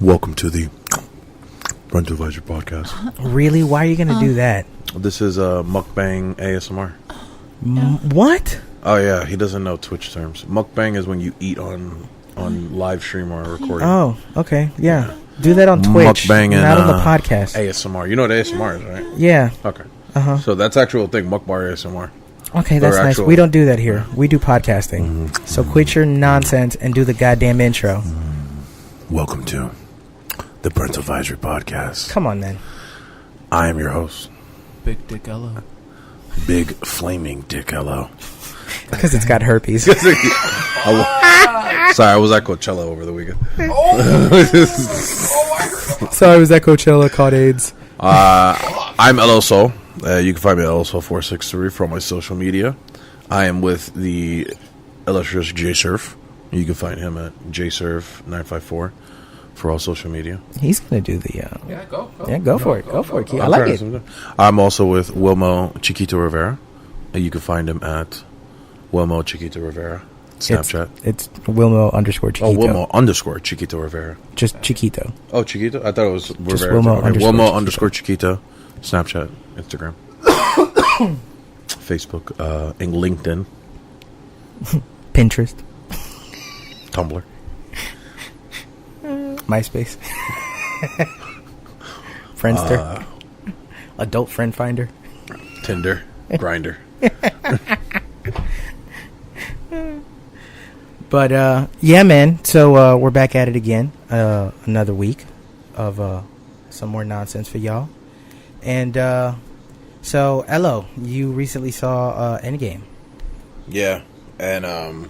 Welcome to the Parental Advisory Podcast. Really? Why are you going to do that? This is a mukbang ASMR. What? Oh yeah, he doesn't know Twitch terms. Mukbang is when you eat on live stream or recording. Oh, okay. Yeah. Do that on Twitch, Mukbang and, not on the podcast. ASMR. You know what ASMR is, right? Yeah. Okay. Uh-huh. So that's actual thing, mukbang ASMR. Okay, that's nice. We don't do that here. We do podcasting. So quit your nonsense and do the goddamn intro. Welcome to the Parental Advisory Podcast. Come on, man. I am your host, Big Dick Ello. Big Flaming Dick Ello. Because it's got herpes. Sorry, I was at Coachella over the weekend. Sorry, I was at Coachella, caught AIDS. I'm LO Soul. You can find me at LO Soul 463 for all my social media. I am with the illustrious J Surf. You can find him at JSurf954 for all social media. He's going to do the... Yeah, go. Yeah, go for it. Go for it. I like it. I'm also with Wilmo Chiquito Rivera. You can find him at Wilmo Chiquito Rivera. Snapchat. It's Wilmo _ Chiquito. Oh, Wilmo _ Chiquito Rivera. Just Chiquito. Oh, Chiquito? I thought it was Rivera. Just Wilmo okay. Wilmo _ Chiquito. Snapchat. Instagram. Facebook. And LinkedIn. Pinterest. Tumblr. MySpace. Friendster. Adult Friend Finder. Tinder. Grindr. But yeah, man. So we're back at it again. Another week of some more nonsense for y'all. And so, Elo, you recently saw Endgame. Yeah, and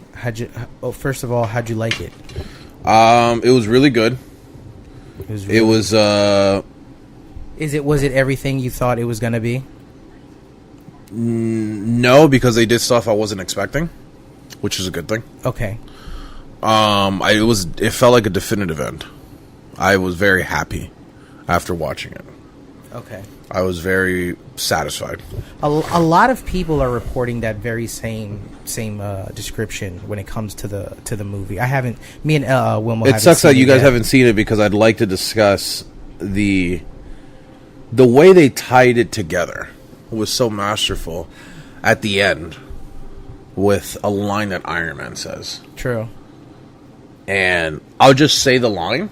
first of all, how'd you like it? It was really good. Was it everything you thought it was gonna be? No, because they did stuff I wasn't expecting, which is a good thing. Okay. It felt like a definitive end. I was very happy after watching it. Okay. I was very satisfied. A lot of people are reporting that very same description when it comes to the movie. I haven't. Me and Wilmo. It sucks that you guys haven't seen it because I'd like to discuss the way they tied it together was so masterful at the end with a line that Iron Man says. True. And I'll just say the line,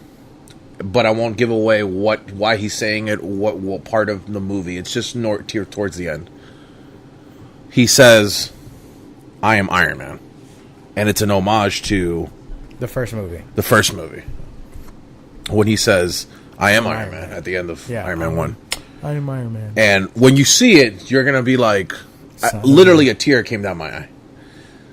but I won't give away why he's saying it, what part of the movie. It's just towards the end. He says, "I am Iron Man," and it's an homage to the first movie. When he says, "I am Iron Man" at the end of Iron Man 1. I am Iron Man. And when you see it, you're gonna be like, literally a tear came down my eye.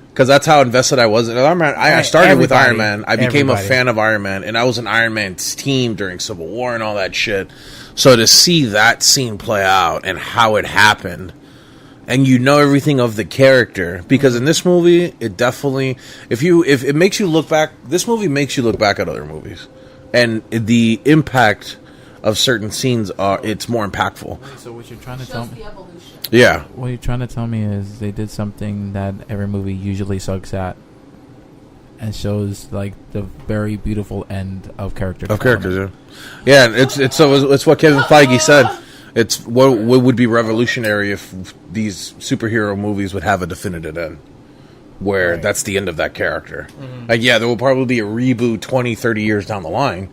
Because that's how invested I was in Iron Man. I started with Iron Man. I became a fan of Iron Man. And I was in Iron Man's team during Civil War and all that shit. So to see that scene play out and how it happened, and you know everything of the character. Because in this movie, it definitely... If it makes you look back... This movie makes you look back at other movies. And the impact of certain scenes, it's more impactful. Wait, so what you're trying to tell me... Yeah. What you're trying to tell me is they did something that every movie usually sucks at, and shows like the very beautiful end of character. Of characters, yeah. Yeah, it's what Kevin Feige said. It's what would be revolutionary if these superhero movies would have a definitive end, where that's the end of that character. Mm-hmm. Like, yeah, there will probably be a reboot 20, 30 years down the line.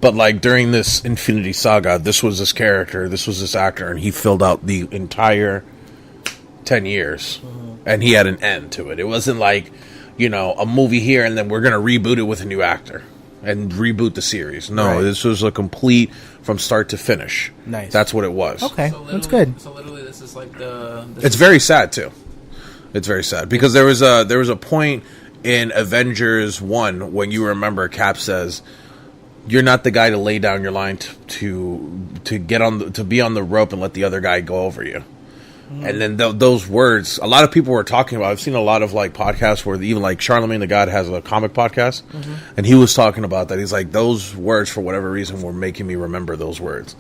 But, like, during this Infinity Saga, this was this character, this was this actor, and he filled out the entire 10 years. Mm-hmm. And he had an end to it. It wasn't like, a movie here, and then we're going to reboot it with a new actor and reboot the series. No, This was a complete from start to finish. Nice. That's what it was. Okay, that's good. So, literally, this is like It's very sad, too. It's very sad. Because there was a point in Avengers 1 when you remember Cap says... You're not the guy to lay down your line to get on to be on the rope and let the other guy go over you. Mm. And then those words, a lot of people were talking about. I've seen a lot of like podcasts where even like Charlemagne the God has a comic podcast, and he was talking about that. He's like, those words for whatever reason were making me remember those words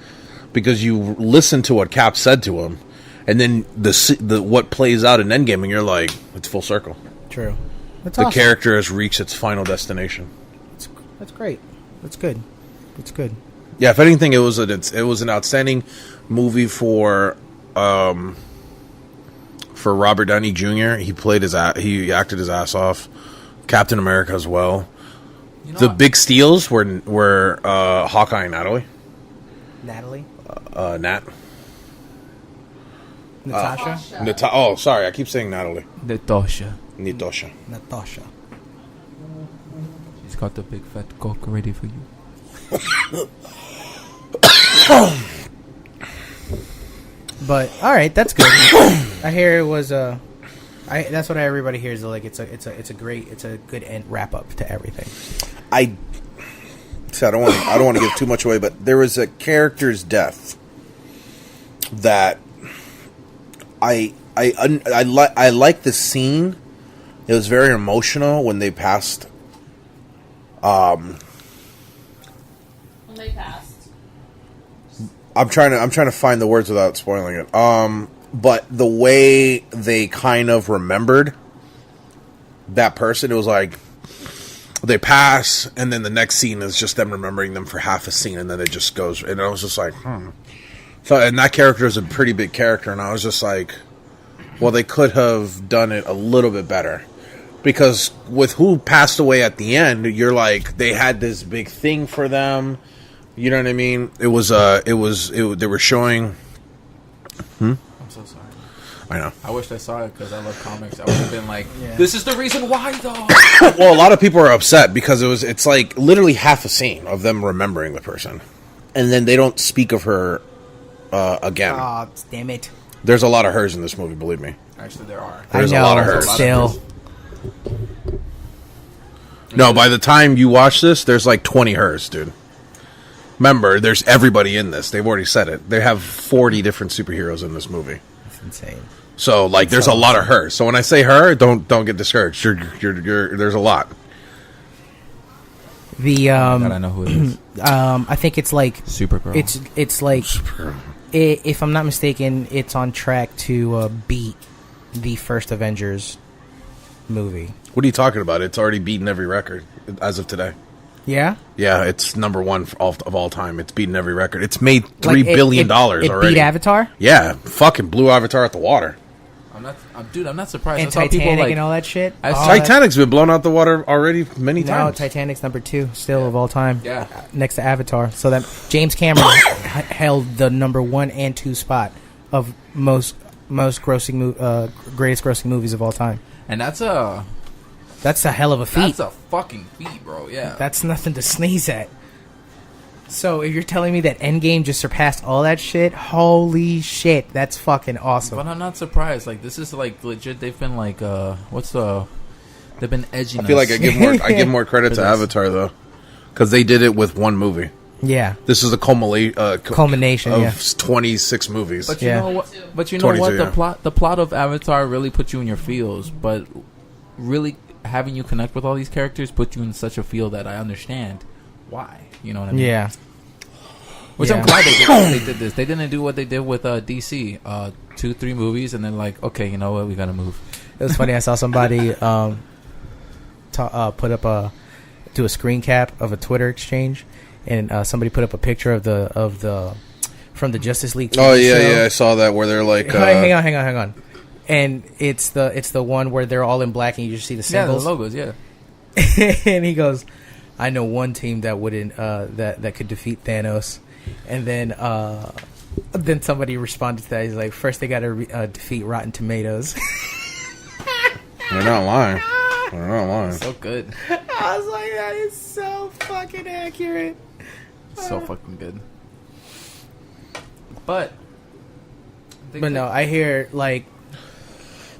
because you listen to what Cap said to him, and then the what plays out in Endgame, and you're like, it's full circle. True. That's the awesome. character has reached its final destination. That's great. That's good. That's good. Yeah, if anything, it was an outstanding movie for Robert Downey Jr. He acted his ass off. Captain America as well. The big steals were Hawkeye and Natalie. Nat. Natasha. Oh, sorry, I keep saying Natalie. Natasha. Natasha. She's got the big fat cock ready for you. But all right, that's good. I hear it was that's what everybody hears. Like it's a good end wrap up to everything. I don't want to give too much away, but there was a character's death that I like the scene. It was very emotional when they passed. When they passed. I'm trying to find the words without spoiling it. But the way they kind of remembered that person, it was like they pass, and then the next scene is just them remembering them for half a scene, and then it just goes. And I was just like, So, and that character is a pretty big character, and I was just like, well, they could have done it a little bit better. Because with who passed away at the end, you're like, they had this big thing for them. You know what I mean? They were showing. I'm so sorry. I know. I wish I saw it because I love comics. I would have been like, this is the reason why, though. Well, a lot of people are upset because it's like literally half a scene of them remembering the person. And then they don't speak of her again. Oh, damn it. There's a lot of hers in this movie, believe me. Actually, there are. There's a lot of hers. Still. No, by the time you watch this, there's like 20 hers, dude. Remember, there's everybody in this. They've already said it. They have 40 different superheroes in this movie. That's insane. So, like, there's a lot of her. So when I say her, don't get discouraged. There's a lot. The God, I know who it is. I think it's like Supergirl. It's like if I'm not mistaken, it's on track to beat the first Avengers movie. What are you talking about? It's already beaten every record as of today. Yeah? Yeah, it's number one of all time. It's beaten every record. It's made $3 billion already. It beat Avatar? Yeah, fucking blew Avatar out the water. I'm not surprised. And I saw Titanic people like, and all that shit? Titanic's been blown out the water already many times. No, Titanic's number 2 still of all time. Yeah. Next to Avatar. So that James Cameron held the number 1 and 2 spot of most grossing greatest grossing movies of all time. And that's a hell of a feat. That's a fucking feat, bro. Yeah. That's nothing to sneeze at. So if you're telling me that Endgame just surpassed all that shit, holy shit, that's fucking awesome. But I'm not surprised. Like, this is like legit. They've been like, they've been edging. I feel like I give more credit to this. Avatar though, because they did it with one movie. Yeah, This is a culmination of 26 movies. But you know what? But you know what? The plot of Avatar really put you in your feels, but really having you connect with all these characters put you in such a feel that I understand why. You know what I mean? Yeah. Which I'm glad they did this. They didn't do what they did with DC. 2-3 movies, and then like, okay, you know what? We gotta move. It was funny. I saw somebody put up do a screen cap of a Twitter exchange, and somebody put up a picture of the from the Justice League TV oh show. yeah, I saw that where they're like, hang on. And it's the one where they're all in black and you just see the symbols. Yeah, the logos. Yeah. And he goes, I know one team that wouldn't that could defeat Thanos. And then somebody responded to that. He's like, first they got to defeat Rotten Tomatoes. They're not lying. They're not lying. So good. I was like, that is so fucking accurate. So fucking good. But no, I hear like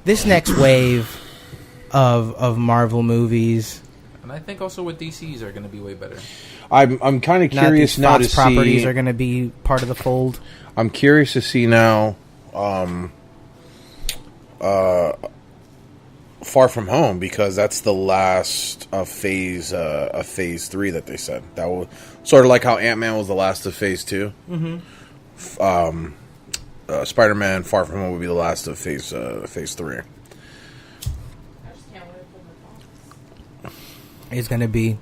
this next wave of Marvel movies. And I think also with DCs are going to be way better. I'm kind of curious now to see. Properties are going to be part of the fold. I'm curious to see now. Far From Home, because that's the last of phase 3 that they said. That was sort of like how Ant-Man was the last of phase 2. Mm-hmm. Spider-Man Far From Home would be the last of phase 3. I just can't wait for This is gonna be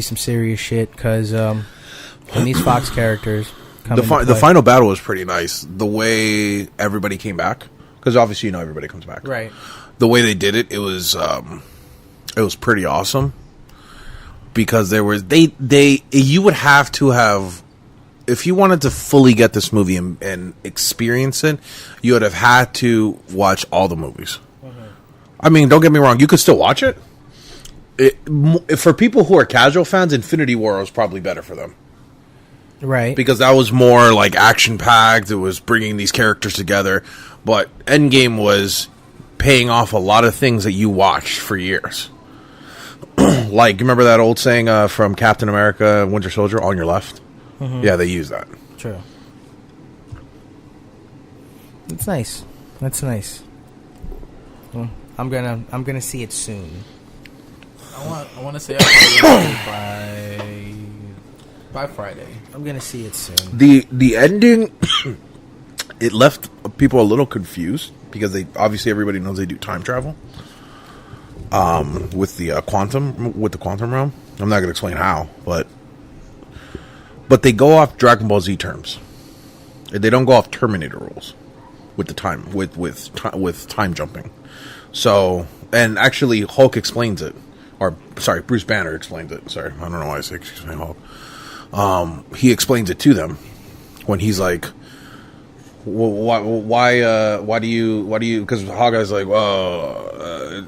some serious shit because when these Fox characters come the final battle was pretty nice. The way everybody came back, because obviously everybody comes back. Right. The way they did it, it was pretty awesome. Because you would have to have, if you wanted to fully get this movie and experience it, you would have had to watch all the movies. Mm-hmm. I mean, don't get me wrong, you could still watch it. For people who are casual fans, Infinity War was probably better for them. Right. Because that was more like action-packed, it was bringing these characters together, but Endgame was paying off a lot of things that you watched for years. Like, you remember that old saying from Captain America, Winter Soldier, on your left? Mm-hmm. Yeah, they use that. True. It's nice. That's nice. Well, I'm gonna see it soon. I want to say by Friday. I'm gonna see it soon. The ending, it left people a little confused because everybody knows they do time travel. With the quantum realm. I'm not gonna explain how, but they go off Dragon Ball Z terms. They don't go off Terminator rules with the time with time jumping. So, and actually Hulk explains it. Or, sorry, Bruce Banner explains it. Sorry, I don't know why I say Hulk. He explains it to them when he's like, why do you, because Hawkeye's like, well,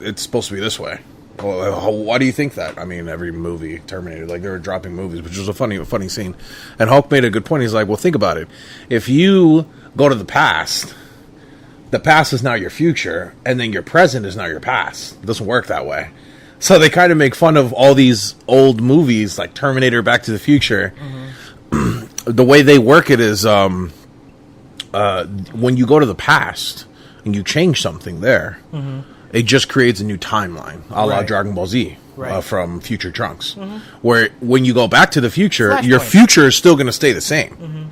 it's supposed to be this way. Well, why do you think that? I mean, every movie, Terminator, like, they were dropping movies, which was a funny scene. And Hulk made a good point. He's like, well, think about it. If you go to the past is now your future, and then your present is now your past. It doesn't work that way. So they kind of make fun of all these old movies, like Terminator, Back to the Future. Mm-hmm. The way they work it is, when you go to the past and you change something there, mm-hmm. it just creates a new timeline, a la Dragon Ball Z, from Future Trunks. Mm-hmm. Where when you go back to the future, your future is still going to stay the same. Mm-hmm.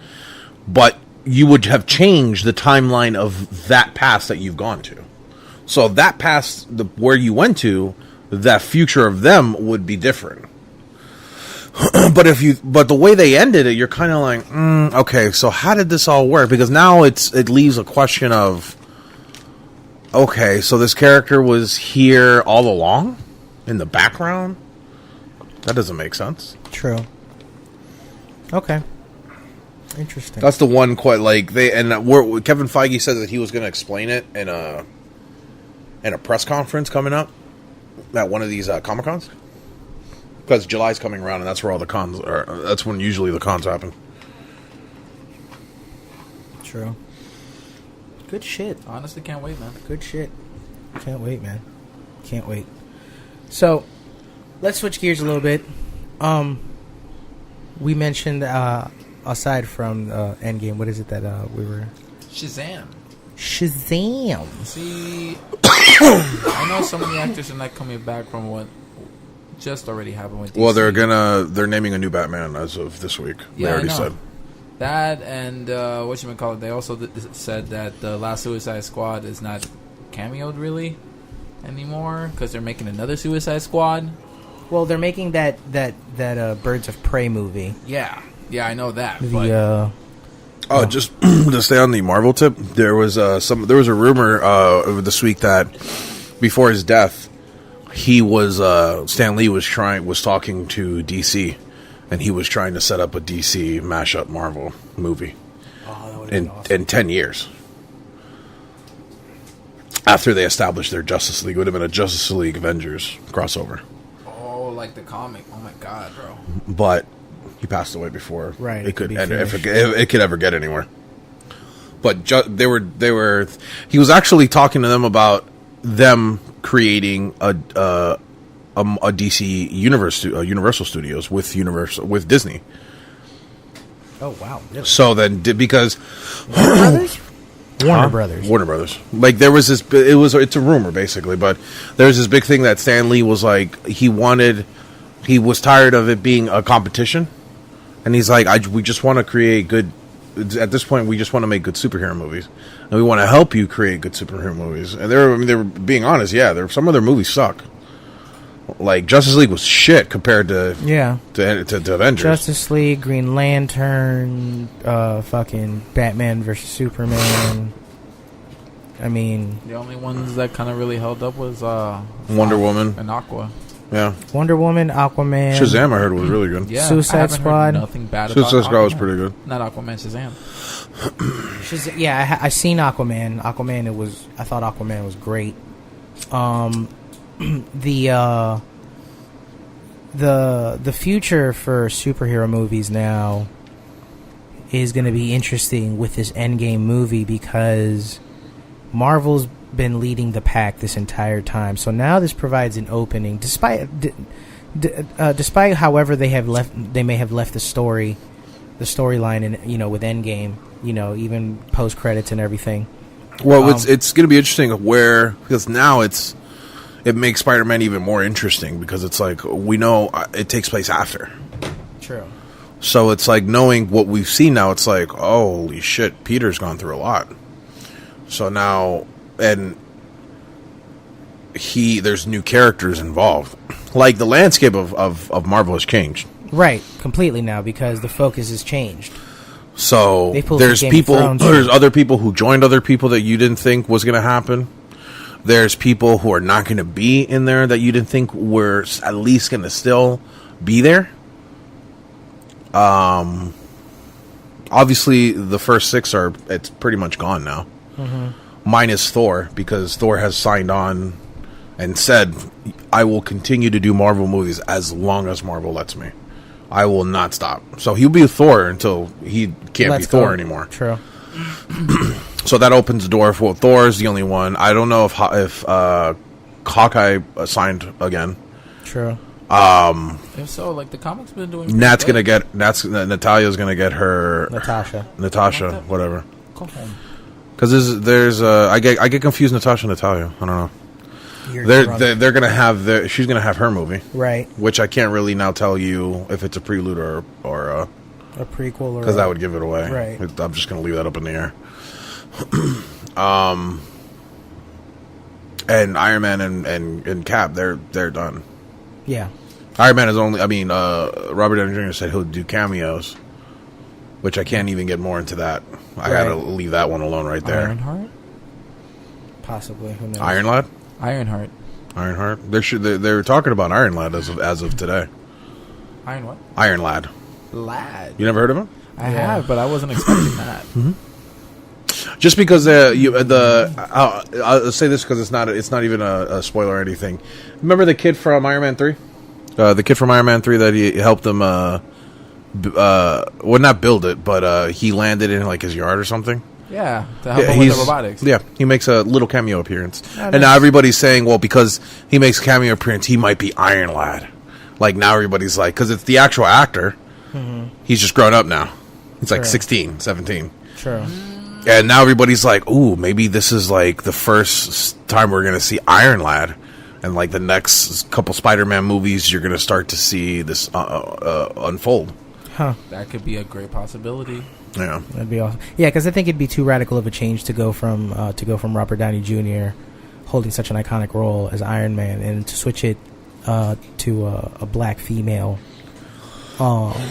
But you would have changed the timeline of that past that you've gone to. So that past, where you went to, that future of them would be different. But the way they ended it, you're kind of like, okay, so how did this all work? Because now it leaves a question of, okay, so this character was here all along in the background? That doesn't make sense. True. Okay. Interesting. That's the one Kevin Feige said that he was going to explain it in a press conference coming up at one of these Comic-Cons. Because July's coming around and that's where all the cons are. That's when usually the cons happen. True. Good shit. Honestly, can't wait, man. Good shit. Can't wait, man. Can't wait. So, let's switch gears a little bit. We mentioned, aside from Endgame, what is it that we were... Shazam. See, I know some of the actors are not coming back from what just already happened with DC. Well, they're naming a new Batman as of this week. Yeah, they already said that, and whatchamacallit, they also said that the last Suicide Squad is not cameoed really anymore because they're making another Suicide Squad. Well, they're making that Birds of Prey movie. Yeah, I know that. Just to stay on the Marvel tip, there was a rumor this week that before his death, Stan Lee was talking to DC, and he was trying to set up a DC mashup Marvel movie in 10 years after they established their Justice League. It would have been a Justice League Avengers crossover. Oh, like the comic. Oh my god, bro! But he passed away before it could ever get anywhere. But he was actually talking to them about them creating a DC universe, Universal Studios with Disney. Oh wow! Really? So then, because Warner Brothers. Like there was this, it's a rumor basically, but there's this big thing that Stan Lee was like he was tired of it being a competition. And he's like, we just want to create good... At this point, we just want to make good superhero movies. And we want to help you create good superhero movies. And they were being honest, yeah. Some of their movies suck. Like Justice League was shit compared to to Avengers. Justice League, Green Lantern, fucking Batman versus Superman. I mean, the only ones that kind of really held up was Wonder Woman and Aqua. Yeah, Wonder Woman, Aquaman, Shazam. I heard was really good. Yeah, Suicide Squad. Nothing bad about Suicide Squad Aquaman. was pretty good. Not Aquaman, Shazam. I seen Aquaman. I thought Aquaman was great. The future for superhero movies now is going to be interesting with this Endgame movie because Marvel's been leading the pack this entire time. So now this provides an opening, despite however they may have left the storyline in with Endgame, even post credits and everything. Well, it's going to be interesting because now it makes Spider-Man even more interesting because it's like we know it takes place after. True. So it's like knowing what we've seen now. It's like, holy shit, Peter's gone through a lot. So now, and there's new characters involved. Like the landscape of Marvel has changed. Right, completely now because the focus has changed. So there's other people who joined other people that you didn't think was going to happen. There's people who are not going to be in there that you didn't think were at least going to still be there. Obviously, the first 6 it's pretty much gone now. Mm-hmm. Minus Thor, because Thor has signed on and said, I will continue to do Marvel movies as long as Marvel lets me. I will not stop. So he'll be Thor until he can't be Thor anymore. True. So that opens the door for Thor is the only one. I don't know if Hawkeye signed again. True. If so, like the comics been doing. Natalia's gonna get her Natasha, whatever. Go home. Because I get confused Natasha and Natalia. I don't know. They're gonna have she's gonna have her movie, right? Which I can't really now tell you if it's a prelude or a prequel, because that would give it away. Right. I'm just gonna leave that up in the air. And Iron Man and Cap, they're done. Yeah. Iron Man is only. I mean, Robert Downey Jr. said he'll do cameos, which I can't even get more into that. I gotta leave that one alone right there. Ironheart? Possibly. Who knows? Ironlad? Ironheart. They're talking about Ironlad as of today. Iron what? Ironlad. Lad. You never heard of him? I have, but I wasn't expecting that. Mm-hmm. Just because I'll say this because it's not even a spoiler or anything. Remember the kid from Iron Man 3? The kid from Iron Man 3 that he helped him not build it, but he landed in like his yard or something. Yeah, to help him with the robotics. Yeah, he makes a little cameo appearance. And now everybody's saying, well, because he makes a cameo appearance, he might be Iron Lad. Like, now everybody's like, because it's the actual actor. Mm-hmm. He's just grown up now. He's like 16, 17. True. And now everybody's like, ooh, maybe this is like the first time we're going to see Iron Lad. And like the next couple Spider-Man movies, you're going to start to see this unfold. Huh. That could be a great possibility. Yeah, that'd be awesome. Yeah, because I think it'd be too radical of a change to go from Robert Downey Jr. holding such an iconic role as Iron Man and to switch it to a black female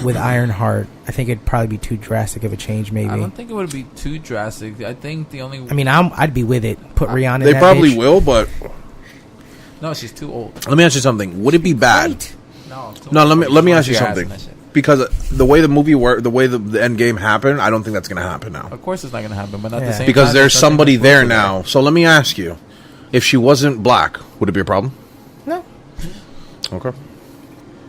with Ironheart. I think it'd probably be too drastic of a change. Maybe I don't think it would be too drastic. I think the only. I mean, I'd be with it. Put Rihanna. In they that probably bitch. will, but no, she's too old. Let me ask you something. Would it be bad? Right. No. Let me ask you something. Because the way the movie worked, the way the end game happened, I don't think that's going to happen now. Of course, it's not going to happen, but not the same. Because there's somebody there now. So let me ask you: if she wasn't black, would it be a problem? No. Okay.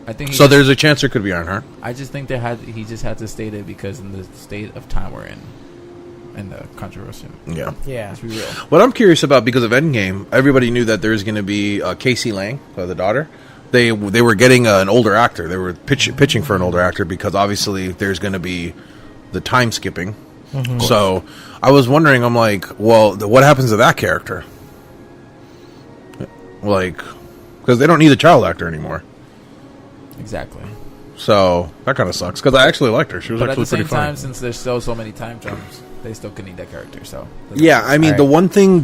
I think so. There's a chance there could be Ironheart. I just think he just had to state it because in the state of time we're in, and the controversy. Yeah. Let's be real. What I'm curious about, because of Endgame, everybody knew that there's going to be Casey Lang, the daughter. They were getting an older actor. They were pitching for an older actor because obviously there's going to be the time skipping. Mm-hmm. So I was wondering, I'm like, well, what happens to that character? Like, because they don't need a child actor anymore. Exactly. So that kind of sucks because I actually liked her. She was actually pretty funny. But at the same time, since there's so many time jumps, they still could need that character. So yeah, I mean, Right.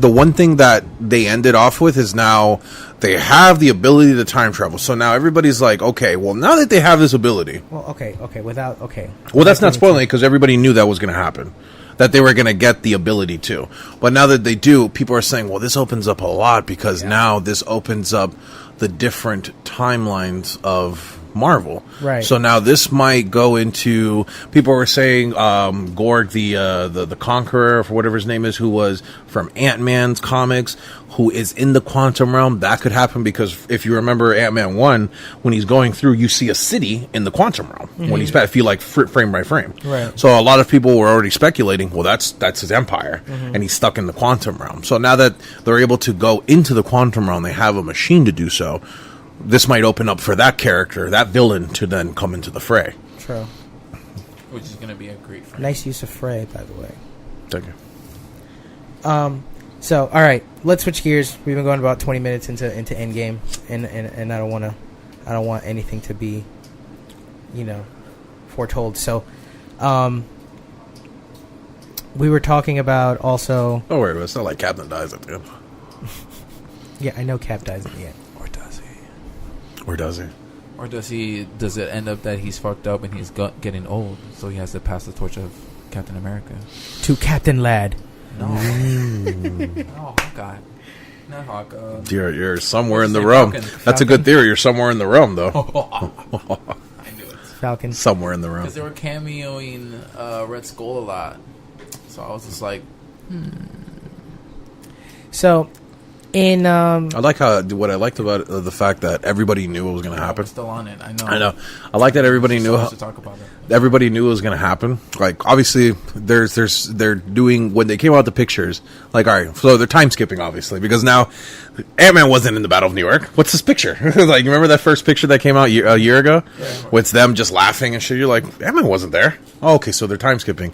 the one thing that they ended off with is now they have the ability to time travel. So now everybody's like, okay, well, now that they have this ability, Well, okay. well, that's not spoiling it because everybody knew that was going to happen, that they were going to get the ability to. But now that they do, people are saying, well, this opens up a lot because now this opens up the different timelines of Marvel. Right. So now this might go into, people were saying Gorg the Conqueror, for whatever his name is, who was from Ant-Man's comics, who is in the quantum realm. That could happen because if you remember Ant-Man 1, when he's going through, you see a city in the quantum realm when he's if you like frame by frame. Right. So a lot of people were already speculating, well, that's his empire, and he's stuck in the quantum realm. So now that they're able to go into the quantum realm, they have a machine to do so. This might open up for that character, that villain, to then come into the fray. True. which is going to be a great fight. Nice use of Frey, by the way. Thank you. So, all right, let's switch gears. We've been going about 20 minutes into Endgame, and I don't want anything to be, foretold. So, we were talking about also. Oh wait, it's not like Captain dies at the end. Yeah, I know Cap dies at the end. Or does he? Or does he? Or does he? Does it end up that he's fucked up and he's getting old, so he has to pass the torch of Captain America To Captain Lad. No, no, Hawkeye. Not Hawkeye. You're somewhere in the Say realm. Falcon. That's a good theory. You're somewhere in the realm, though. I knew it. Falcon. Somewhere in the realm. Because they were cameoing Red Skull a lot, so I was just like, So, in I like how what I liked about it, the fact that everybody knew it was going to I'm happen. still on it. I know. I know. I like that everybody knew. So How, much to talk about it. everybody knew it was going to happen. Like, obviously, they're doing, when they came out the pictures, like, all right, so they're time skipping, obviously, because now Ant-Man wasn't in the Battle of New York. What's this picture? Like, you remember that first picture that came out a year ago? Yeah. With them just laughing and shit? You're like, Ant-Man wasn't there. Oh, okay, so they're time skipping.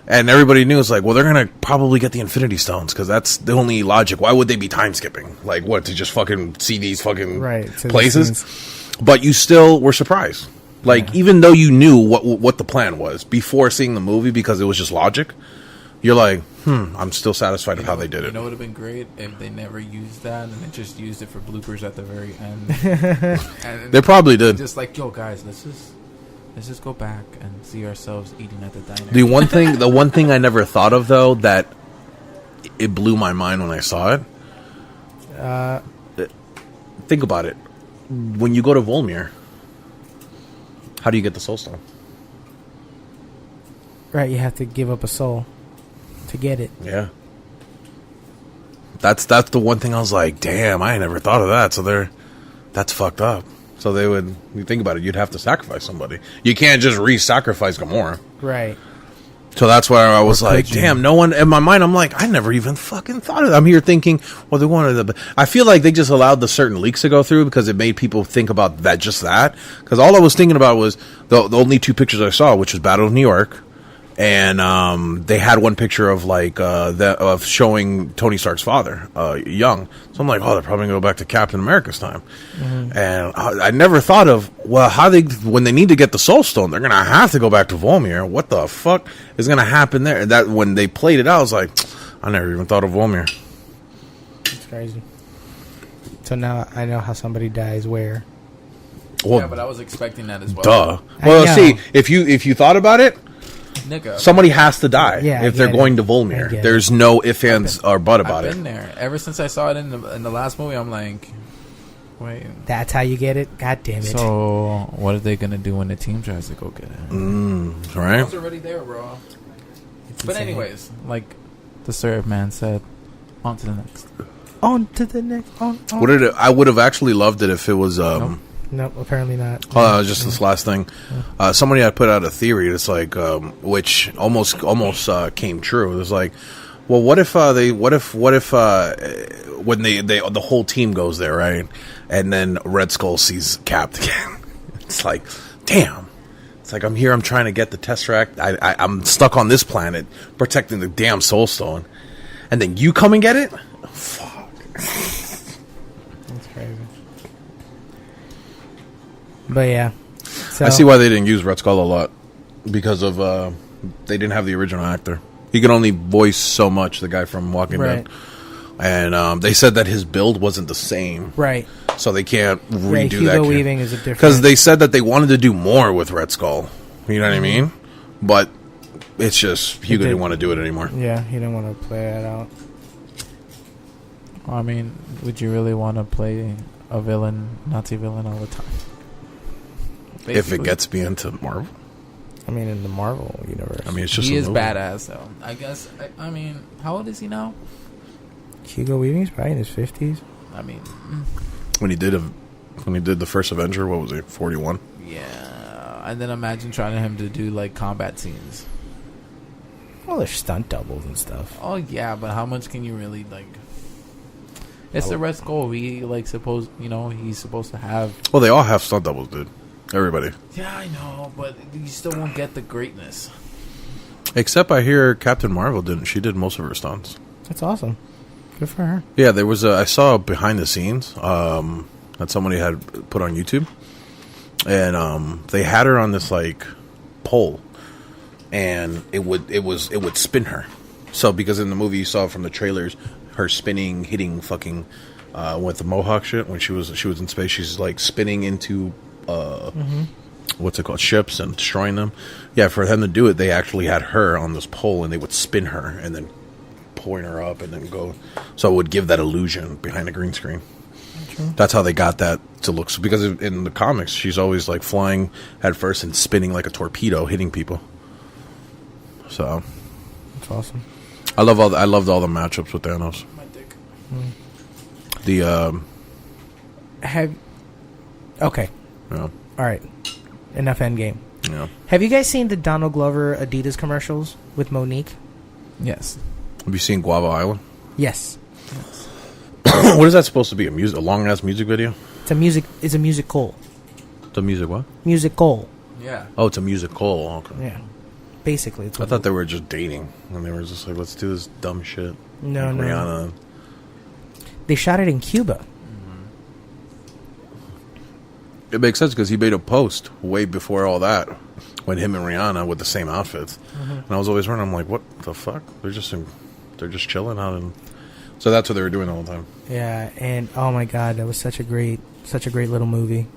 And everybody knew, it's like, well, they're going to probably get the Infinity Stones, because that's the only logic. Why would they be time skipping? Like, what, to just fucking see these fucking to the places? scenes. But you still were surprised. Like, even though you knew what the plan was before seeing the movie, because it was just logic, you're like, I'm still satisfied with how they did it. You know, it would have been great if they never used that and they just used it for bloopers at the very end. And They probably did. just like, yo, guys, let's just go back and see ourselves eating at the diner. The one thing I never thought of, though, that it blew my mind when I saw it. Think about it. When you go to Volmir, how do you get the Soul Stone? Right, you have to give up a soul to get it. Yeah. That's the one thing I was like, damn, I never thought of that. So that's fucked up. So you think about it, you'd have to sacrifice somebody. You can't just re-sacrifice Gamora. Right. So that's why I was like, could you? damn, no one, in my mind, I'm like, I never even fucking thought of it. I'm here thinking, well, they wanted to, I feel like they just allowed the certain leaks to go through because it made people think about that, just that. Because all I was thinking about was the only two pictures I saw, which was Battle of New York. And they had one picture of of showing Tony Stark's father, young. So I'm like, oh, they're probably going to go back to Captain America's time. Mm-hmm. And I never thought of, well, when they need to get the Soul Stone, they're going to have to go back to Volmir. What the fuck is going to happen there? That when they played it out, I was like, I never even thought of Volmir. That's crazy. So now I know how somebody dies where. Well, yeah, but I was expecting that as well. duh. I Well, know. see, if you thought about it, Nigga, somebody has to die Yeah, I if they're get it. going to I Volmir. get There's no ifs, ands, or but about I've it. been there. Ever since I saw it in the last movie, I'm like, wait. That's how you get it? God damn it. So what are they gonna do when the team tries to go get it? I Right? was already there, bro. It's But insane. anyways, like the Serve man said, on to the next. On to the next. On. I would have actually loved it if it was. Nope, apparently not. Just this last thing. Somebody had put out a theory. It's like, which almost came true. It was like, well, what if when the whole team goes there, right? And then Red Skull sees Cap again. It's like, damn. It's like, I'm here. I'm trying to get the Tesseract. I'm stuck on this planet protecting the damn Soul Stone, and then you come and get it. Fuck. That's crazy. But yeah. So, I see why they didn't use Red Skull a lot, because of they didn't have the original actor. He can only voice so much. The guy from Walking Dead, and they said that his build wasn't the same. Right. So they can't redo Hugo that. Weaving is a different because they said that they wanted to do more with Red Skull. You know what I mean? But it's just Hugo didn't want to do it anymore. Yeah, he didn't want to play it out. I mean, would you really want to play a villain, Nazi villain, all the time? Basically. If it gets me into Marvel. I mean, in the Marvel universe. I mean, it's just he is movie. badass, though. I guess. I mean, how old is he now? Hugo Weaving's probably in his 50s. I mean, when he did the first Avenger, what was it, 41? Yeah, and then imagine trying him to do like combat scenes. Well, there's stunt doubles and stuff. Oh yeah, but how much can you really like? It's the Red Skull. He's supposed to have. Well, they all have stunt doubles, dude. Everybody. Yeah, I know, but you still won't get the greatness. Except I hear Captain Marvel didn't. She did most of her stunts. That's awesome. Good for her. Yeah, there was I saw behind the scenes that somebody had put on YouTube, and they had her on this like pole, and it would spin her. So because in the movie you saw from the trailers, her spinning, hitting fucking with the Mohawk shit when she was in space. She's like spinning into what's it called, ships, and destroying them. Yeah, for them to do it, they actually had her on this pole, and they would spin her and then point her up and then go. So it would give that illusion behind a green screen. True. That's how they got that to look. So because in the comics, she's always like flying head first and spinning like a torpedo, hitting people. So that's awesome. I loved all the matchups with Thanos. My dick. Okay. Yeah. All right. Enough Endgame. Yeah. Have you guys seen the Donald Glover Adidas commercials with Monique? Yes. Have you seen Guava Island? Yes. What is that supposed to be? A long ass music video? It's a musical. It's a music what? Musical. Yeah. Oh, it's a musical. Okay. Yeah. Basically, it's. I thought they were just dating, and they were just like, "Let's do this dumb shit." No, like no. Rihanna. They shot it in Cuba. It makes sense because he made a post way before all that, when him and Rihanna with the same outfits, and I was always wondering, I'm like, "What the fuck?" They're just chilling out, and so that's what they were doing all the time. Yeah, and oh my god, that was such a great little movie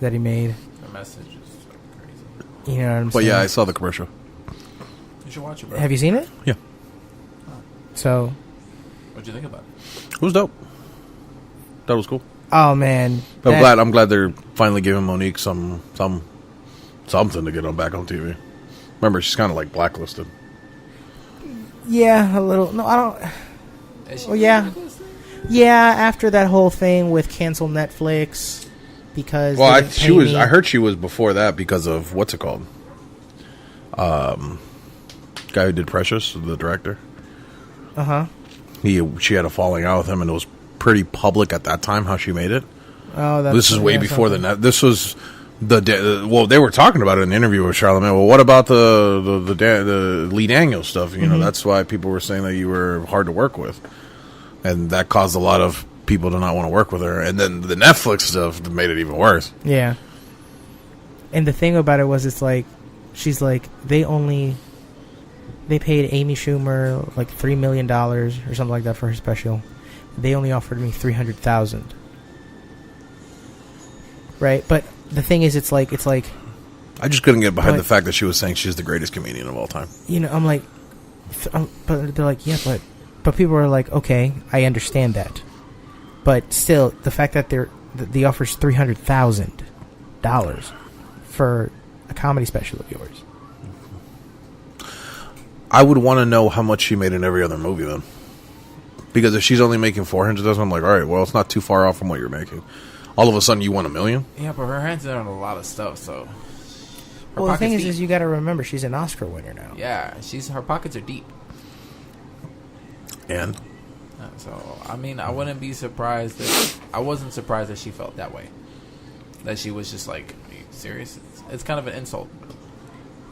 that he made. The message is crazy. You know what I'm But saying? yeah, I saw the commercial. You should watch it, bro. Have you seen it? Yeah. So, What'd you think about it? It was dope. That was cool. oh man, I'm glad they're finally giving Monique something to get on back on TV. Remember, she's kind of like blacklisted. Yeah, a little. No, I don't. Well, yeah. After that whole thing with cancel Netflix because Well, I heard she was before that because of what's it called? Guy who did Precious, the director. She had a falling out with him, and it was pretty public at that time how she made it. Oh, this is way before the net. This was well, they were talking about it in the interview with Charlamagne. Well, what about the Lee Daniels stuff? You know, that's why people were saying that you were hard to work with, and that caused a lot of people to not want to work with her. And then the Netflix stuff made it even worse. Yeah. And the thing about it was, it's like, she's like, they paid Amy Schumer like $3 million or something like that for her special. They only offered me $300,000. Right, but the thing is, it's like I just couldn't get behind the fact that she was saying she's the greatest comedian of all time. You know, I'm like, but they're like, yeah, but people are like, okay, I understand that, but still, the fact that the offer's $300,000 for a comedy special of yours. I would want to know how much she made in every other movie then, because if she's only making $400,000, I'm like, all right, well, it's not too far off from what you're making. All of a sudden, you want $1 million? Yeah, but her hands are on a lot of stuff, so. Well, the thing is you got to remember, she's an Oscar winner now. Yeah, her pockets are deep. And? So, I mean, I wouldn't be surprised I wasn't surprised that she felt that way. That she was just like, are you serious? It's kind of an insult.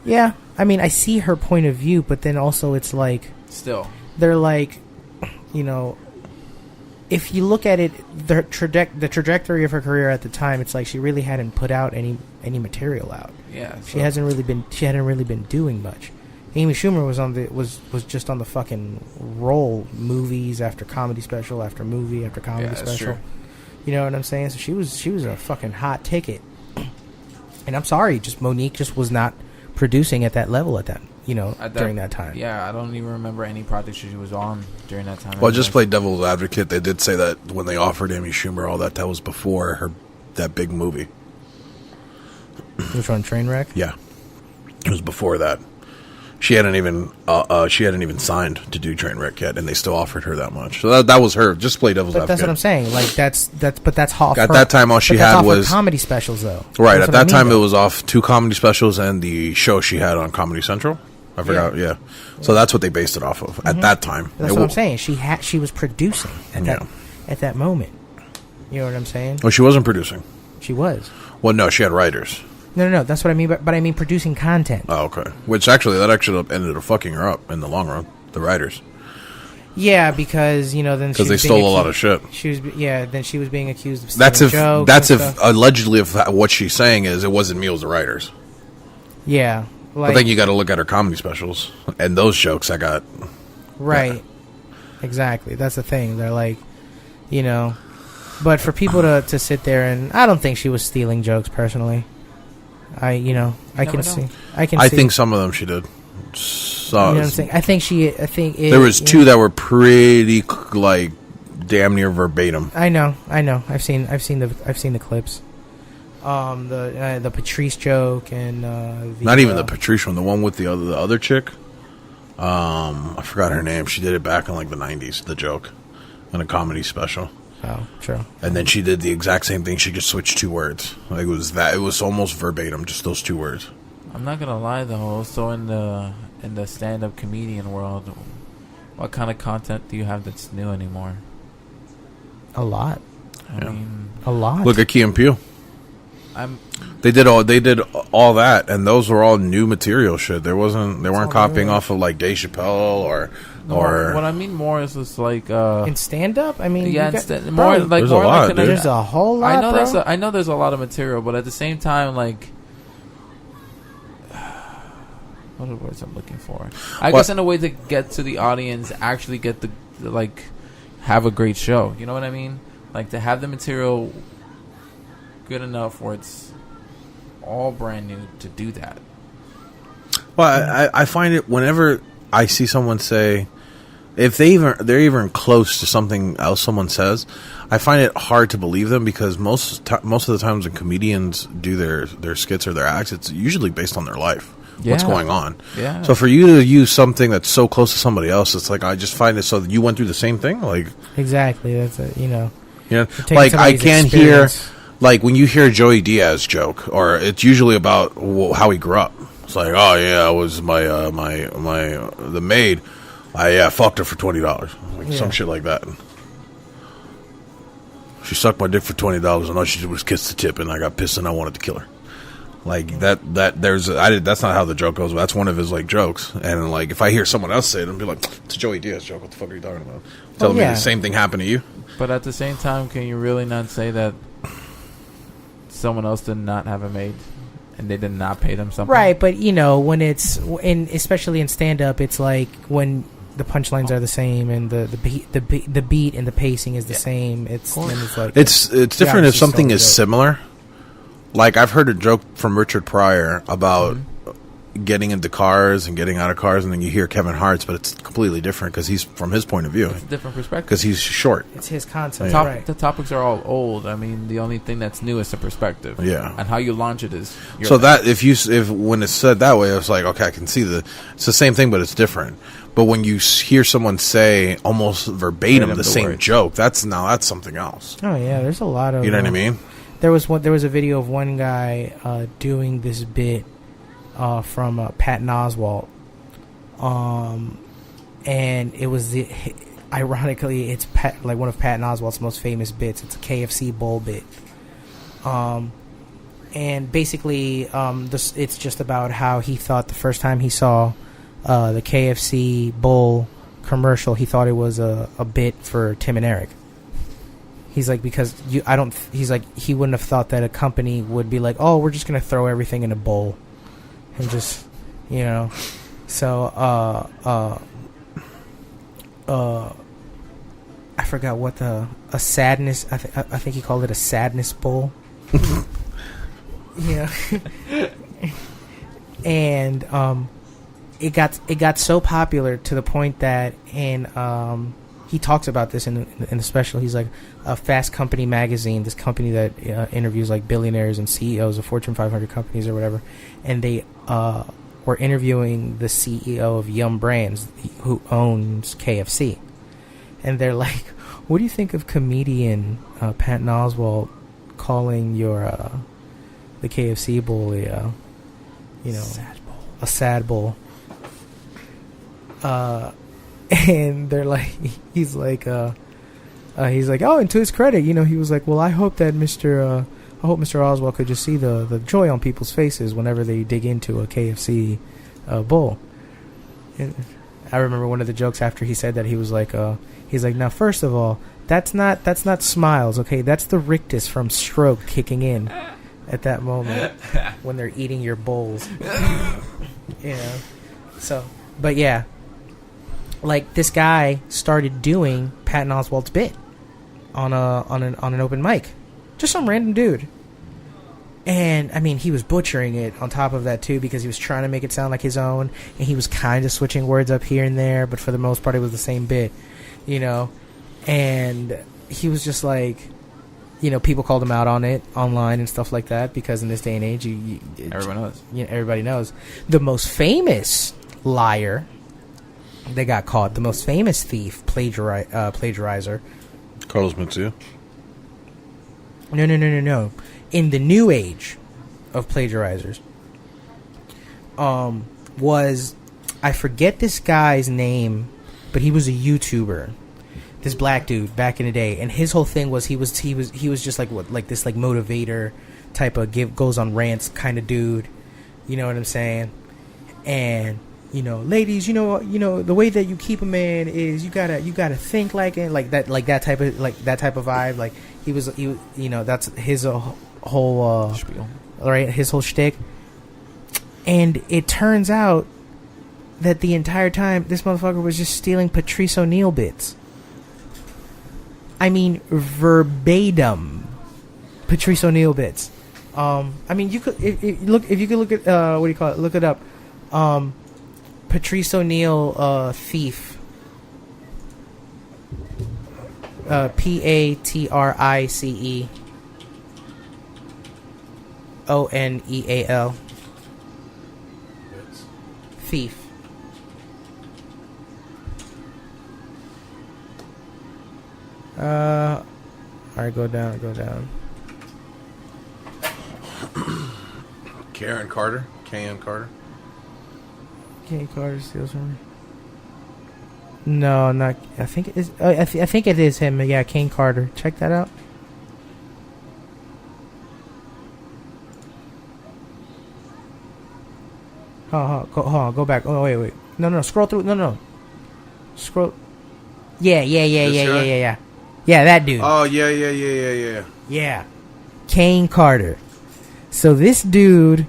Yeah, I mean, I see her point of view, but then also it's like... Still. They're like, you know... If you look at it, the trajectory of her career at the time, it's like she really hadn't put out any material out. Yeah, she hadn't really been doing much. Amy Schumer was just on the fucking roll, movies after comedy special after movie after comedy special. True. You know what I'm saying? So she was a fucking hot ticket. And I'm sorry, just Monique just was not producing at that level during that time. Yeah, I don't even remember any project she was on during that time. Well, just play devil's advocate. They did say that when they offered Amy Schumer all that was before that big movie. Which one, Trainwreck? Yeah, it was before that. She hadn't even signed to do Trainwreck yet, and they still offered her that much. So that was her. Just play devil's advocate. That's what I'm saying. Like that's half. At that time, all she had was comedy specials, though. Right. At that time, it was off 2 comedy specials and the show she had on Comedy Central. I forgot. Yeah. So that's what they based it off of at that time. That's what I'm saying. She was producing at that moment. You know what I'm saying? Well, she wasn't producing. She was. Well, no, she had writers. No. That's what I mean. But I mean producing content. Oh, okay. Which actually ended up fucking her up in the long run. The writers. Yeah, because then because they stole a lot of shit. Then she was being accused of stealing jokes. That's if allegedly if what she's saying is it wasn't me, it was the writers. Yeah, I think you got to look at her comedy specials and those jokes I got. Right. Yeah. Exactly. That's the thing. They're like, but for people to sit there and I don't think she was stealing jokes personally. I think some of them she did. So, you know what I'm saying? I think there was 2 that were pretty like damn near verbatim. I know. I've seen the clips. The Patrice joke and not even the Patrice one. The one with the other chick. I forgot her name. She did it back in like the 90s. The joke in a comedy special. Oh, true. And then she did the exact same thing. She just switched 2 words. Like it was almost verbatim, just those 2 words. I'm not gonna lie though. So in the stand-up comedian world, what kind of content do you have that's new anymore? A lot. I mean, a lot. Look at Key and Peele. They did all that, and those were all new material shit. They weren't copying off of like Dave Chappelle or. What I mean more is just like in stand up. I mean, there's a lot. There's a whole lot. I know there's a lot of material, but at the same time, like, what are the words I'm looking for? I guess in a way to get to the audience, actually get have a great show. You know what I mean? Like to have the material good enough where it's all brand new to do that. Well, I find it whenever I see someone say, if they're even close to something else someone says, I find it hard to believe them because most of the times when comedians do their skits or their acts, it's usually based on their life, what's going on. Yeah. So for you to use something that's so close to somebody else, it's like I just find it so that you went through the same thing. Like exactly, that's like I can't hear like when you hear Joey Diaz joke, or it's usually about how he grew up. It's like, oh yeah, it was my the maid. I fucked her for $20, some shit like that. She sucked my dick for $20, and all she did was kiss the tip, and I got pissed and I wanted to kill her. Like that's not how the joke goes. But that's one of his like jokes, and like if I hear someone else say it, I'll be like, it's a Joey Diaz joke. What the fuck are you talking about? Telling me the same thing happened to you. But at the same time, can you really not say that someone else did not have it made? And they did not pay them something, right? But when it's especially in stand up, it's like when the punchlines are the same and the beat and the pacing is the same. It's like it's different if something is similar. Like I've heard a joke from Richard Pryor about getting into cars and getting out of cars, and then you hear Kevin Hart's, but it's completely different because he's from his point of view. It's a different perspective because he's short. It's his concept. Right. The topics are all old. I mean, the only thing that's new is the perspective. Yeah, and how you launch it is. So that if when it's said that way, it's like okay, I can see it's the same thing, but it's different. But when you hear someone say almost verbatim the same joke, that's something else. Oh yeah, there's a lot of you know what I mean. There was a video of one guy doing this bit from Patton Oswalt, and it was ironically it's like one of Patton Oswalt's most famous bits. It's a KFC bowl bit, and basically it's just about how he thought the first time he saw the KFC bowl commercial, he thought it was a bit for Tim and Eric. He's like, because he's like, he wouldn't have thought that a company would be like, oh, we're just going to throw everything in a bowl and just, So, I forgot what a sadness. I think he called it a sadness bowl. Yeah. And it got so popular to the point that he talks about this in the special. He's like, a Fast Company magazine, this company that interviews like billionaires and CEOs of Fortune 500 companies or whatever, and they were interviewing the CEO of Yum Brands, who owns KFC, and they're like, "What do you think of comedian Patton Oswalt calling your the KFC bowl a sad bowl?" And they're like, he's like, oh, and to his credit, he was like, well, I hope that Mr. Oswald could just see the joy on people's faces whenever they dig into a KFC bowl. And I remember one of the jokes after he said that, he was like, now, first of all, that's not smiles, okay? That's the rictus from stroke kicking in at that moment when they're eating your bowls. So, but yeah. Like, this guy started doing Patton Oswalt's bit on an open mic, just some random dude, and I mean, he was butchering it on top of that too, because he was trying to make it sound like his own, and he was kind of switching words up here and there, but for the most part, it was the same bit, and he was just like, people called him out on it online and stuff like that, because in this day and age, everybody knows the most famous liar. They got caught. The most famous thief, plagiarizer. Carlos Mencia. No. In the new age of plagiarizers, was, I forget this guy's name, but he was a YouTuber. This black dude back in the day, and his whole thing was he was just like this like motivator type of goes on rants kind of dude. You know what I'm saying? And ladies, the way that you keep a man is you gotta think like it, like that type of vibe. Like he that's his whole spiel, right? His whole shtick. And it turns out that the entire time this motherfucker was just stealing Patrice O'Neal bits. I mean, verbatim, Patrice O'Neal bits. I mean, you could if you could look at what do you call it? Look it up. Patrice O'Neal thief. Patrice O'Neal. Thief. Alright, go down. Karen Carter. Kane Carter steals from me. No, not. I think it is. I think it is him. Yeah, Kane Carter. Check that out. Hold on. Go back. Oh, wait. No. Scroll through. No. Scroll. Yeah. Yeah, that dude. Oh, yeah. Yeah. Kane Carter. So this dude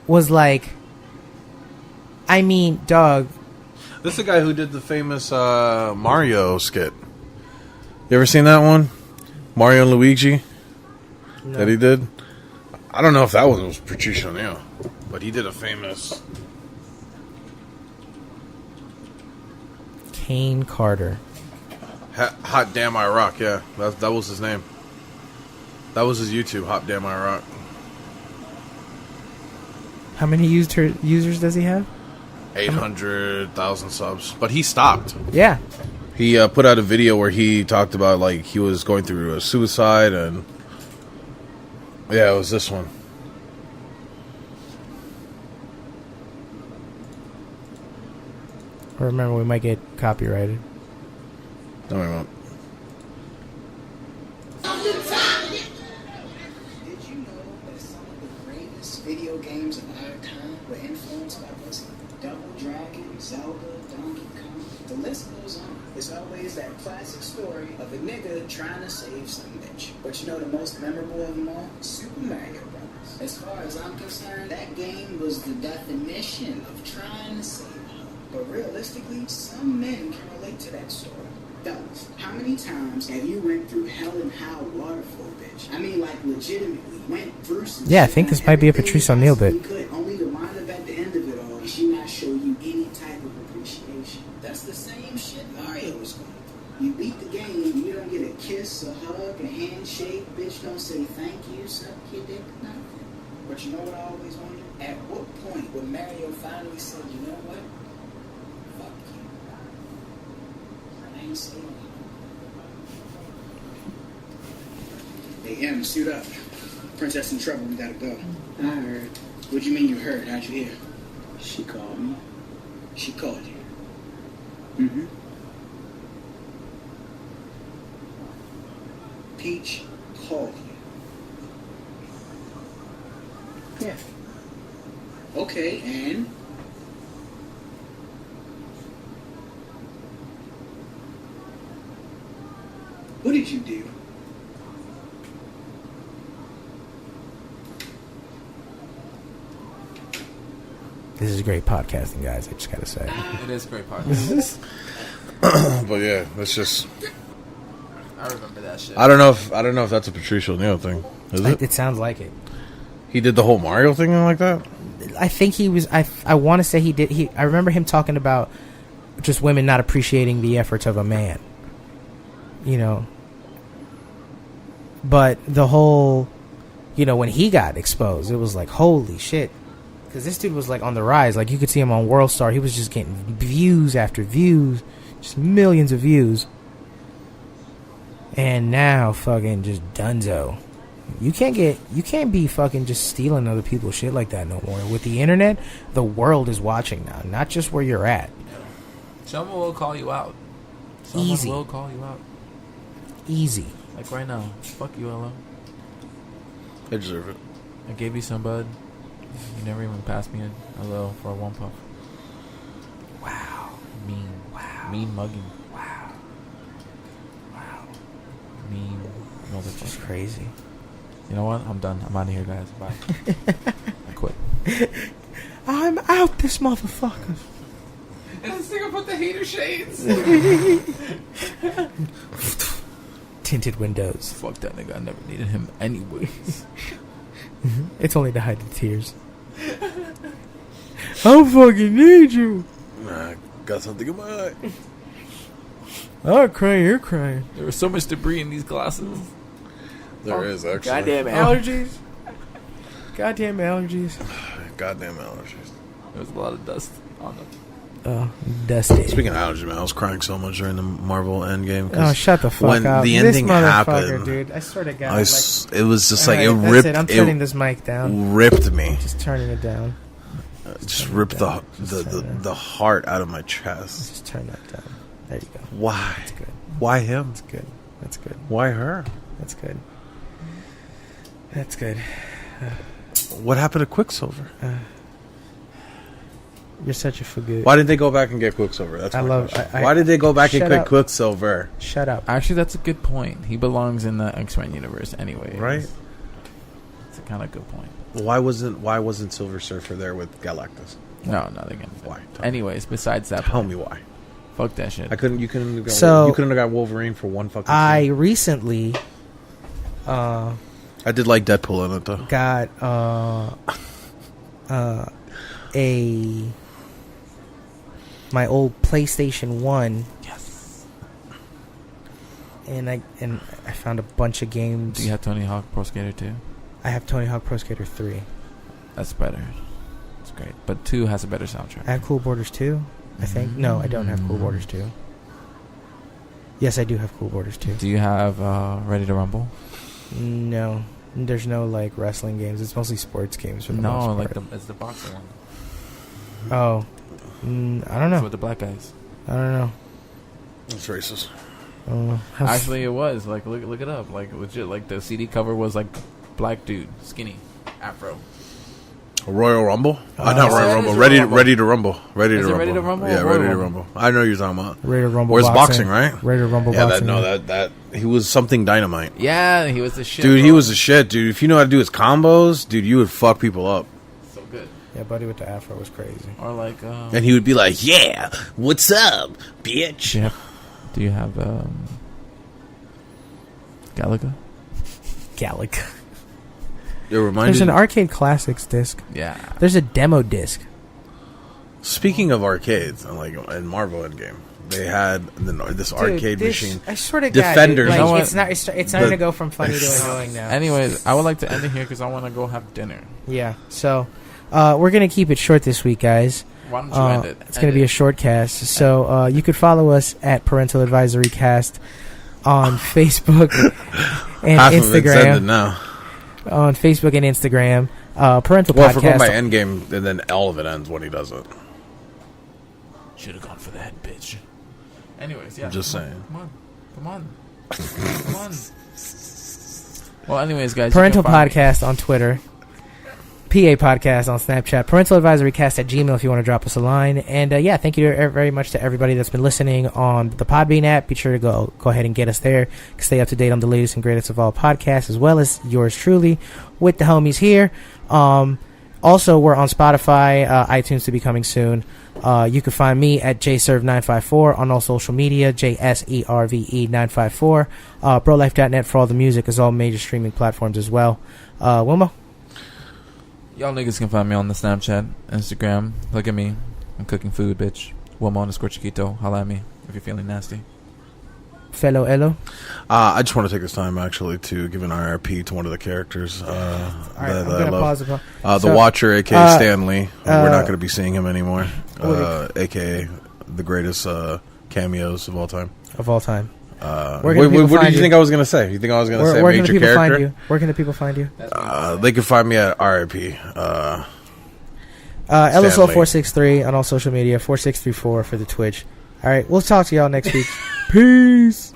was like, I mean, dog. This is the guy who did the famous Mario skit. You ever seen that one? Mario and Luigi? No. That he did? I don't know if that one was Patrice O'Neal, but he did a famous... Kane Carter. Hot Damn I Rock, yeah. That was his name. That was his YouTube, Hot Damn I Rock. How many users does he have? 800,000 subs. But he stopped. Yeah. He put out a video where he talked about, like, he was going through a suicide, and... Yeah, it was this one. Remember, we might get copyrighted. No, we won't. Did you know that some of the greatest video games of our time were influenced by this? Double Dragon, Zelda, Donkey Kong. The list goes on. It's always that classic story of a nigga trying to save some bitch. But you know the most memorable of them all? Super Mario Brothers. As far as I'm concerned, that game was the definition of trying to save her. But realistically, some men can relate to that story. Fellas, how many times have you went through hell and high water for a bitch? I mean, like, legitimately went through some Yeah, I shit think that this might be a everything Patrice O'Neal bit. you could, only to wind up at the end of it all and she not show you any type of appreciation. That's the same shit Mario was going through. You beat the game, you don't get a kiss, a hug, a handshake, bitch don't say thank you, suck your dick, nothing. But you know what I always wonder? At what point would Mario finally say, you know what? Fuck you. I ain't saying anything. Hey, Em, suit up. Princess in trouble, we gotta go. I heard. What do you mean you heard? How'd you hear? She called me. She called you. Mm-hmm. Peach called you. Yeah. Okay, and? What did you do? This is great podcasting, guys. I just gotta say. It is great podcast. But yeah, it's just. I remember that shit. I don't know if that's a Patrice O'Neal thing. Is it? It sounds like it. He did the whole Mario thing like that. I think he was. I want to say he did. I remember him talking about just women not appreciating the efforts of a man. You know. But the whole, when he got exposed, it was like, holy shit. Because this dude was like on the rise. Like you could see him on World Star. He was just getting views after views. Just millions of views. And now fucking just dunzo. You can't be fucking just stealing other people's shit like that no more. With the internet, the world is watching now. Not just where you're at. Someone will call you out. Someone Easy. will call you out. Easy. Like right now. Fuck you, Ella. I deserve it. I gave you some bud. You never even passed me a little for a one puff. Wow. Mean. Wow. Mean mugging. Wow. Wow. Mean It's just motherfucker. crazy. You know what? I'm done. I'm out of here, guys. Bye. I quit. I'm out this motherfucker. And this nigga put the hater shades. Tinted windows. Fuck that nigga. I never needed him anyways. It's only to hide the tears. I fucking need you. Nah, got something in my eye. I'm crying, you're crying. There was so much debris in these glasses. There is actually. Goddamn allergies. Goddamn allergies. Goddamn allergies. There was a lot of dust on them. Dusty. Speaking of allergies, man, I was crying so much during the Marvel Endgame. Oh, shut the fuck when up. the This ending motherfucker, happened, dude. I swear to God. it was just like, Alright, it that's ripped. it. I'm turning this mic down. Ripped me. Just turning it down. Just ripped the heart out of my chest. Just turn that down. There you go. Why? That's good. Why him? That's good. That's good. Why her? That's good. That's good. What happened to Quicksilver? You're such a forgood. Why didn't they go back and get Quicksilver? That's I my love- question. Why did they go back and Shut get up. Quicksilver? Shut up. Actually, that's a good point. He belongs in the X-Men universe anyway. Right? It's a kind of good point. Why wasn't Silver Surfer there with Galactus? No, not again. Why? Anyways, besides that, Tell me why. fuck that shit. You couldn't have So- got Wolverine for one fucking I scene. recently I did like Deadpool in it though. got my old PlayStation 1. Yes. And I found a bunch of games. Do you have Tony Hawk Pro Skater 2? I have Tony Hawk Pro Skater 3. That's better. It's great. But 2 has a better soundtrack. I have Cool Borders 2, I think. No, I don't have Cool Borders 2. Yes, I do have Cool Borders 2. Do you have Ready to Rumble? No. There's no, like, wrestling games. It's mostly sports games for the most No, part. it's the boxing one. Oh. I don't It's know. with the black guys. I don't know. It's racist. I don't know. Actually, it was. Like, look it up. Like, legit. Like, the CD cover was, like, black dude. Skinny. Afro. Royal Rumble? Not yeah, Royal it Rumble. is Ready Royal Rumble. Ready to Rumble. Ready Is to it Rumble. Ready to Rumble Yeah, or Ready Royal to Rumble? Rumble. I know you're talking about. Ready to Rumble. Where's boxing, right? Ready to Rumble Yeah, boxing. that he was something dynamite. Yeah, he was the shit. Dude, he bro. was the shit, dude. If you know how to do his combos, dude, you would fuck people up. so good. Yeah, Buddy with the afro was crazy. Or like, And he would be like, "Yeah, what's up, bitch?" do you have Galaga? Galaga. It reminded. There's an arcade classics disc. Yeah. There's a demo disc. Speaking of arcades, like in Marvel Endgame, they had this arcade machine. I swear to Defenders. God, You know dude, what? it's not. It's starting to go from funny to annoying now. Anyways, I would like to end it here because I want to go have dinner. Yeah. So, we're gonna keep it short this week, guys. Why don't you end it? It's going to be a short cast. So you could follow us at Parental Advisory Cast on Facebook and Half of it's ended Instagram. now. On Facebook and Instagram. Parental Well, if we're going Podcast. by Endgame, and then all of it ends when he does it. Should have gone for that, bitch. Anyways, yeah. Just saying. Come on. Well, anyways, guys. Parental you can find me- Podcast on Twitter. PA Podcast on Snapchat. Parental Advisory Cast at Gmail if you want to drop us a line. And thank you very much to everybody that's been listening on the Podbean app. Be sure to go ahead and get us there. Stay up to date on the latest and greatest of all podcasts, as well as yours truly with the homies here. Also, we're on Spotify, iTunes to be coming soon. You can find me at jserve954 on all social media, JSERVE954. Brolife.net for all the music, as all major streaming platforms as well. Wilmo? Y'all niggas can find me on the Snapchat, Instagram. Look at me. I'm cooking food, bitch. Wilmo_Chiquito. Holla at me if you're feeling nasty. Fellow Elo? I just want to take this time, actually, to give an IRP to one of the characters All right, that I'm I going to love. pause The Watcher, a.k.a. Stan Lee. We're not going to be seeing him anymore. What A.k.a. the greatest cameos of all time. of all time. What did you think I was going to say? You think I was going to say Where can the major people character? find you? Where can the people find you? They can find me at RIP. LSO463 on all social media, 4634 for the Twitch. All right, we'll talk to y'all next week. Peace.